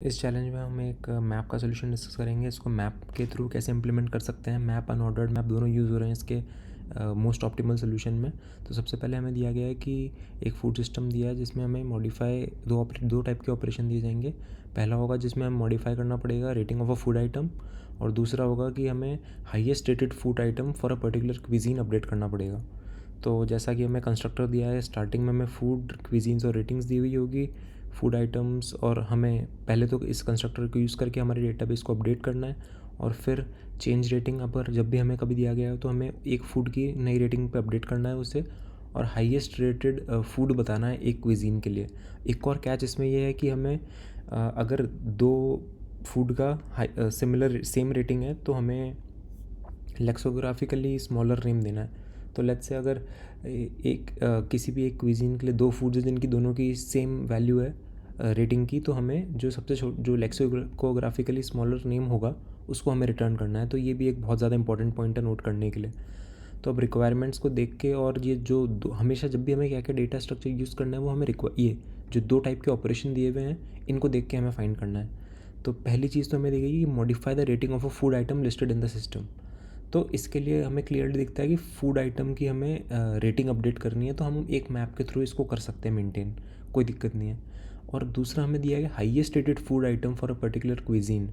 इस चैलेंज में हम एक मैप का सॉल्यूशन डिस्कस करेंगे। इसको मैप के थ्रू कैसे इम्प्लीमेंट कर सकते हैं। मैप अनऑर्डर्ड मैप दोनों यूज़ हो रहे हैं इसके मोस्ट ऑप्टिमल सॉल्यूशन में। तो सबसे पहले हमें दिया गया है कि एक फूड सिस्टम दिया है जिसमें हमें मॉडिफाई दो टाइप के ऑपरेशन दिए जाएंगे। पहला होगा जिसमें हमें मॉडिफाई करना पड़ेगा rating of a food item, और दूसरा होगा कि हमें highest rated food item for a particular cuisine update करना पड़ेगा। तो जैसा कि हमें कंस्ट्रक्टर दिया है, स्टार्टिंग में हमें फूड क्विजीन्स और रेटिंग्स दी हुई होगी, फूड आइटम्स, और हमें पहले तो इस कंस्ट्रक्टर को यूज़ करके हमारे डेटाबेस को अपडेट करना है, और फिर चेंज रेटिंग पर जब भी हमें कभी दिया गया है तो हमें एक फ़ूड की नई रेटिंग पे अपडेट करना है उसे, और हाईएस्ट रेटेड फूड बताना है एक क्विजीन के लिए। एक और कैच इसमें यह है कि हमें अगर दो फूड का सिमिलर सेम रेटिंग है तो हमें लेक्सोग्राफिकली स्मॉलर नेम देना है। तो लेट्स से अगर किसी भी एक क्विजीन के लिए दो फूड्स हैं जिनकी दोनों की सेम वैल्यू है रेटिंग की, तो हमें जो लेक्सोग्राफिकली स्मॉलर नेम होगा उसको हमें रिटर्न करना है। तो ये भी एक बहुत ज़्यादा इंपॉर्टेंट पॉइंट है नोट करने के लिए। तो अब रिक्वायरमेंट्स को देख के, और ये हमेशा जब भी हमें क्या क्या डेटा स्ट्रक्चर यूज़ करना है वो हमें ये जो दो टाइप के ऑपरेशन दिए हुए हैं इनको देख के हमें फाइंड करना है। तो पहली चीज़ तो हमें दी गई कि modify the rating of a food item listed in the system. तो इसके लिए हमें क्लियरली दिखता है कि फूड आइटम की हमें रेटिंग अपडेट करनी है, तो हम एक मैप के थ्रू इसको कर सकते हैं मेंटेन, कोई दिक्कत नहीं है। और दूसरा हमें दिया गया highest rated food item for a particular cuisine.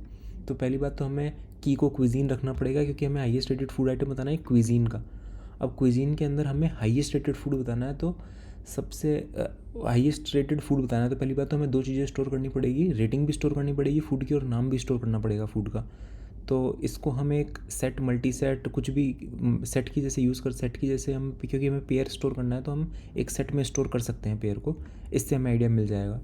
तो पहली बात तो हमें की को क्विजीन रखना पड़ेगा क्योंकि हमें हाईएस्ट रेटेड फूड आइटम बताना है क्विजीन का। अब क्विजीन के अंदर हमें हाईएस्ट रेटेड फूड बताना है, तो सबसे हाईएस्ट रेटेड फूड बताना है तो पहली बात तो हमें दो चीज़ें स्टोर करनी पड़ेगी, रेटिंग भी स्टोर करनी पड़ेगी फूड की, और नाम भी स्टोर करना पड़ेगा फूड का। तो इसको हम एक सेट, मल्टी सेट, कुछ भी सेट की जैसे यूज़ कर, सेट की जैसे हम, क्योंकि हमें पेयर स्टोर करना है तो हम एक सेट में स्टोर कर सकते हैं पेयर को, इससे हमें आइडिया मिल जाएगा।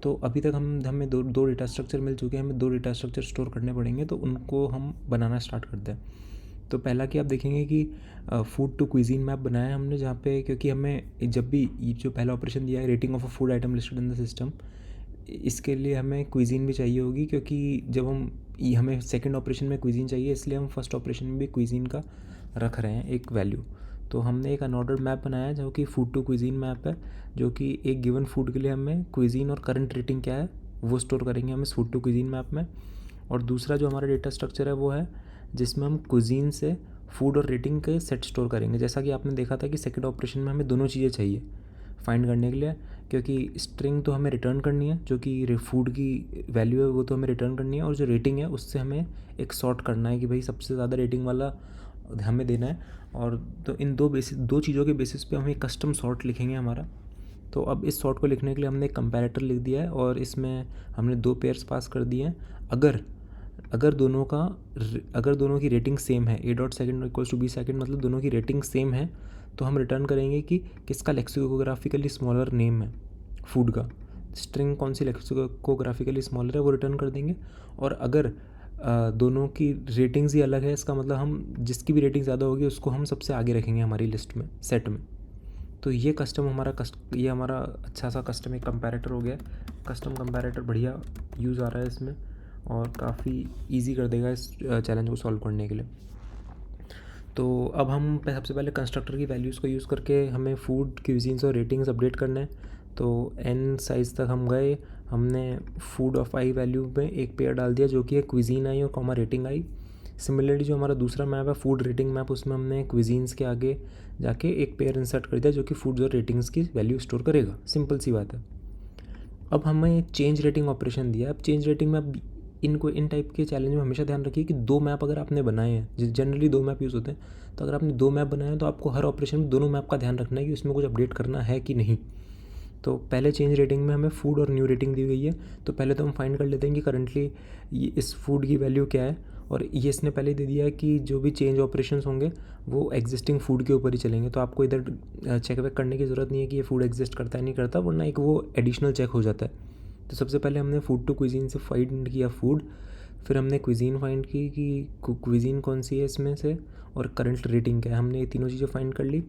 तो अभी तक हमें दो डेटा स्ट्रक्चर मिल चुके हैं, हमें दो डेटा स्ट्रक्चर स्टोर करने पड़ेंगे, तो उनको हम बनाना स्टार्ट करते हैं। तो पहला कि आप देखेंगे कि फूड टू क्विजीन मैप बनाया है हमने, जहाँ पे क्योंकि हमें जब भी ये जो पहला ऑपरेशन दिया है rating of a food item listed in the system, इसके लिए हमें क्विजीन भी चाहिए होगी, क्योंकि जब हमें सेकंड ऑपरेशन में क्विजीन चाहिए, इसलिए हम फर्स्ट ऑपरेशन में भी क्विजीन का रख रहे हैं एक वैल्यू। तो हमने एक अनऑर्डर्ड मैप बनाया है जो कि फूड टू क्विजीन मैप है, जो कि एक गिवन फूड के लिए हमें क्विजीन और करंट रेटिंग क्या है वो स्टोर करेंगे हम इस फूड टू क्विजीन मैप में। और दूसरा जो हमारा डेटा स्ट्रक्चर है वो है जिसमें हम क्विजीन से फूड और रेटिंग के सेट स्टोर करेंगे। जैसा कि आपने देखा था कि सेकंड ऑपरेशन में हमें दोनों चीज़ें चाहिए फाइंड करने के लिए, क्योंकि स्ट्रिंग तो हमें रिटर्न करनी है, जो कि फूड की वैल्यू है वो तो हमें रिटर्न करनी है, और जो रेटिंग है उससे हमें एक सॉर्ट करना है कि भाई सबसे ज़्यादा रेटिंग वाला हमें देना है। और तो इन दो चीज़ों के बेसिस पे हम एक कस्टम सॉर्ट लिखेंगे हमारा। तो अब इस सॉर्ट को लिखने के लिए हमने एक कंपैरेटर लिख दिया है, और इसमें हमने दो पेयर्स पास कर दिए हैं। अगर अगर दोनों का अगर दोनों की रेटिंग सेम है, A dot second equals to B second, मतलब दोनों की रेटिंग सेम है, तो हम रिटर्न करेंगे कि किसका लेक्सिकोग्राफिकली स्मॉलर नेम है फूड का। स्ट्रिंग कौन सी लेक्सिकोग्राफिकली स्मॉलर है वो रिटर्न कर देंगे। और अगर दोनों की रेटिंग्स ही अलग है, इसका मतलब हम जिसकी भी रेटिंग ज़्यादा होगी उसको हम सबसे आगे रखेंगे हमारी लिस्ट में, सेट में। तो ये ये हमारा अच्छा सा कस्टम एक कंपैरेटर हो गया। कस्टम कंपैरेटर बढ़िया यूज़ आ रहा है इसमें, और काफ़ी इजी कर देगा इस चैलेंज को सॉल्व करने के लिए। तो अब हम सबसे पहले कंस्ट्रक्टर की वैल्यूज़ को यूज़ करके हमें फूड क्यूजीन्स और रेटिंग्स अपडेट करना है। तो n साइज़ तक हम गए, हमने फूड ऑफ आई वैल्यू में एक पेयर डाल दिया जो कि है क्विजीन आई और कॉमा रेटिंग आई। सिमिलरली जो हमारा दूसरा मैप है फूड रेटिंग मैप, उसमें हमने क्विजीन्स के आगे जाके एक पेयर इंसर्ट कर दिया जो कि फूड्स और रेटिंग्स की वैल्यू स्टोर करेगा। सिंपल सी बात है। अब हमें चेंज रेटिंग ऑपरेशन दिया है। अब चेंज रेटिंग में अब इन टाइप के चैलेंज में हमेशा ध्यान रखिए कि दो मैप अगर आपने बनाए हैं, जनरली दो मैप यूज़ होते हैं, तो अगर आपने दो मैप बनाए हैं तो आपको हर ऑपरेशन में दोनों मैप का ध्यान रखना है कि उसमें कुछ अपडेट करना है कि नहीं। तो पहले चेंज रेटिंग में हमें फूड और न्यू रेटिंग दी गई है। तो पहले तो हम फाइंड कर लेते हैं कि करंटली इस फूड की वैल्यू क्या है, और ये इसने पहले दे दिया है कि जो भी चेंज ऑपरेशंस होंगे वो एग्जिस्टिंग फूड के ऊपर ही चलेंगे। तो आपको इधर चेक वेक करने की ज़रूरत नहीं है कि ये फूड एग्जिस्ट करता है नहीं करता, वरना एक वो एडिशनल चेक हो जाता है। तो सबसे पहले हमने फूड टू क्विजीन से फाइंड किया फूड, फिर हमने क्विजीन फाइंड की कि क्विजीन कौन सी है इसमें से, और करंट रेटिंग क्या है। हमने ये तीनों चीज़ें फाइंड कर ली।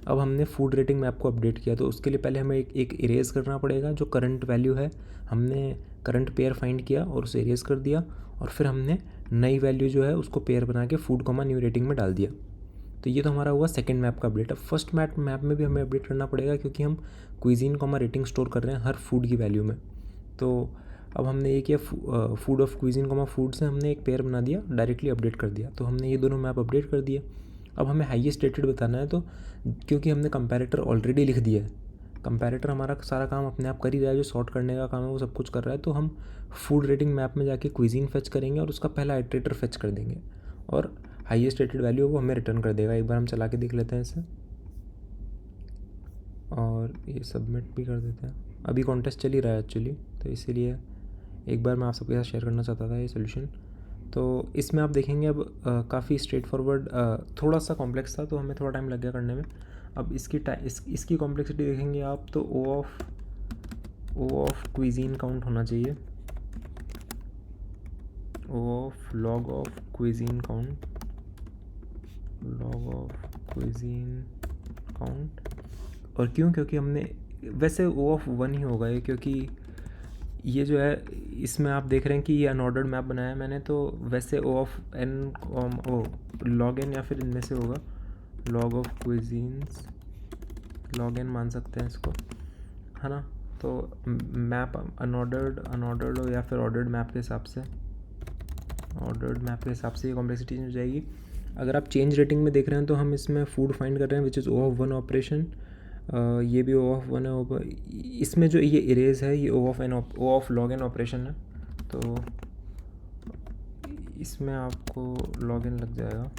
अब हमने फूड रेटिंग मैप को अपडेट किया, तो उसके लिए पहले हमें एक इरेज करना पड़ेगा जो करंट वैल्यू है। हमने करंट पेयर फाइंड किया और उसे इरेज कर दिया, और फिर हमने नई वैल्यू जो है उसको पेयर बना के फूड कॉमा न्यू रेटिंग में डाल दिया। तो ये तो हमारा हुआ सेकंड मैप का अपडेट। अब फर्स्ट मैप में भी हमें अपडेट करना पड़ेगा, क्योंकि हम क्विजीन कॉमा रेटिंग स्टोर कर रहे हैं हर फूड की वैल्यू में। तो अब हमने ये किया food of cuisine comma food से हमने एक पेयर बना दिया, डायरेक्टली अपडेट कर दिया। तो हमने ये दोनों मैप अपडेट कर दिए। अब हमें हाईएस्ट रेटेड बताना है, तो क्योंकि हमने कंपैरेटर ऑलरेडी लिख दिया है, कंपैरेटर हमारा सारा काम अपने आप कर ही रहा है, जो सॉर्ट करने का काम है वो सब कुछ कर रहा है। तो हम फूड रेटिंग मैप में जाके क्विजीन फेच करेंगे और उसका पहला इटरेटर फेच कर देंगे और हाईएस्ट रेटेड वैल्यू वो हमें रिटर्न कर देगा। एक बार हम चला के देख लेते हैं इसे और ये सबमिट भी कर देते हैं। अभी कॉन्टेस्ट चल ही रहा है एक्चुअली, तो इसीलिए एक बार मैं आप सबके साथ शेयर करना चाहता था ये सोल्यूशन। तो इसमें आप देखेंगे अब काफ़ी स्ट्रेट फॉरवर्ड, थोड़ा सा कॉम्प्लेक्स था तो हमें थोड़ा टाइम लग गया करने में। अब इसकी कॉम्प्लेक्सिटी देखेंगे आप तो ओ ऑफ क्विजीन काउंट होना चाहिए, O of log of cuisine count, log of cuisine count. और क्यों? क्योंकि हमने वैसे ओ ऑफ 1 ही होगा ये, क्योंकि ये जो है इसमें आप देख रहे हैं कि ये अनऑर्डर्ड मैप बनाया है मैंने, तो वैसे O of N O log N या फिर इनमें से होगा log of cuisines, log N मान सकते हैं इसको, है ना। तो मैप अनऑर्डर्ड हो या फिर ऑर्डर्ड मैप के हिसाब से, ऑर्डर्ड मैप के हिसाब से ये कॉम्प्लेक्सिटी हो जाएगी। अगर आप चेंज रेटिंग में देख रहे हैं तो हम इसमें फूड फाइंड कर रहे हैं which is O of 1 operation, ये भी ओ ऑफ 1 है। इसमें जो ये इरेज है ये O of log an operation है, तो इसमें आपको लॉग एन लग जाएगा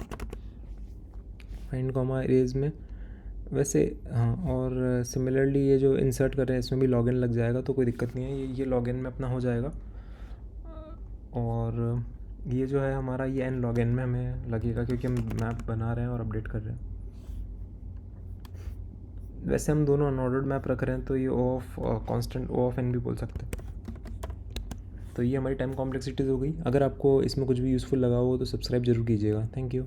फाइंड कॉमा इरेज में। वैसे हाँ, और सिमिलरली ये जो इंसर्ट कर रहे हैं इसमें भी लॉग इन लग जाएगा, तो कोई दिक्कत नहीं है, ये लॉग इन में अपना हो जाएगा। और ये जो है हमारा ये एन लॉग इन में हमें लगेगा क्योंकि हम मैप बना रहे हैं और अपडेट कर रहे हैं। वैसे हम दोनों अनऑर्डर्ड मैप रख रहे हैं तो ये O of constant O of N भी बोल सकते हैं। तो ये हमारी टाइम कॉम्प्लेक्सिटीज़ हो गई। अगर आपको इसमें कुछ भी यूज़फुल लगा हो तो सब्सक्राइब जरूर कीजिएगा। Thank you.